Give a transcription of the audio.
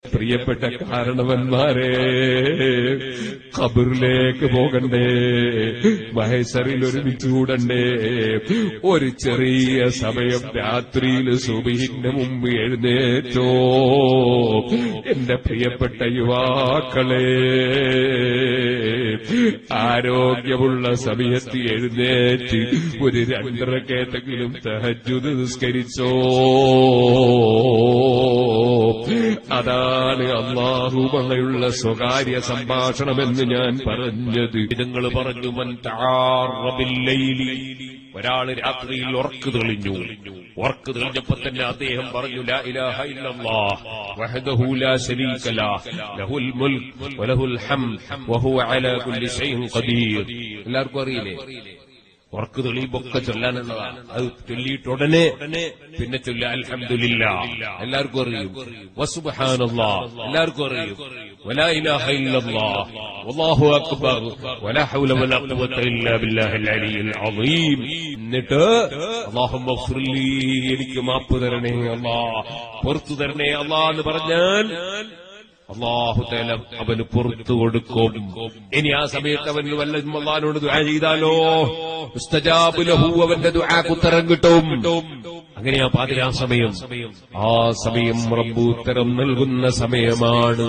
പ്രിയപ്പെട്ട കാരണവന്മാരെ, ഖബറിലേക്ക് പോകണ്ടേ, മഹ്ശറിൽ ഒരുമിച്ച് കൂടണ്ടേ, ഒരു ചെറിയ സമയം രാത്രിയിൽ സുബ്ഹിന്റെ മുമ്പ് എഴുന്നേറ്റോ എന്റെ പ്രിയപ്പെട്ട യുവാക്കളെ. ആരോഗ്യമുള്ള സമയത്ത് എഴുന്നേറ്റ് ഒരു 2 റക്അത്തെങ്കിലും തഹജ്ജുദ് നിസ്കരിച്ചോ. അതാണ് അല്ലാഹുവുമായുള്ള സ്വകാര്യ സംഭാഷണമെന്ന് ഞാൻ പറഞ്ഞത്. നിങ്ങൾ പറഞ്ഞു, മൻ തആറ ബില്ലൈലി, ഒരാള് രാത്രിയിൽ ഉറക്ക് തെളിഞ്ഞു. ഉറക്ക് തെളിഞ്ഞപ്പോ തന്നെ അദ്ദേഹം പറഞ്ഞു, ലാ ഇലാഹ ഇല്ലല്ലാഹ് വഹ്ദഹു ലാ ശരീക ലഹു ലഹുൽ മുൽക്ക് വലഹുൽ ഹംദ് വഹുവ അലാ കുല്ലി ഷൈഇൻ ഖദീർ. എല്ലാവർക്കും അറിയില്ലേ? ഉറക്ക് തെളിയുമ്പൊക്കെ ചൊല്ലാനുള്ളതാണ്. അത് ചൊല്ലിയിട്ട് ഉടനെ പിന്നെ ചൊല്ല അൽഹംദുലില്ലാഹ്, എല്ലാവർക്കും അറിയും. വസുബ്ഹാനല്ലാഹ്, എല്ലാവർക്കും അറിയും. വലാ ഇലാഹ ഇല്ലല്ലാഹ് വല്ലാഹു അക്ബർ വലാ ഹൗല വലാ ഖുവത ഇല്ലാ ബില്ലാഹിൽ അലിയിൽ അളീം. എന്നിട്ട് അല്ലാഹുമ്മ ഗ്ഫിർലി, എനിക്ക് മാപ്പ് തരണേ അല്ലാഹ്, പുറത്തു തരണേ അല്ലാഹ് എന്ന് പറഞ്ഞാൽ അല്ലാഹു തആല അവന് പുറത്തു കൊടുക്കും. ഇനി ആ സമയത്ത് അവൻ വല്ലതും അല്ലാഹുവിനോട് ദുആ ചെയ്താലോ മുസ്തജാബ് ലഹു, അവന്റെ ദുആക്ക് ഉത്തരം കിട്ടും. അങ്ങനെയാ പാതിരാ സമയം. ആ സമയം റബ്ബ് ഉത്തരം നൽകുന്ന സമയമാണ്.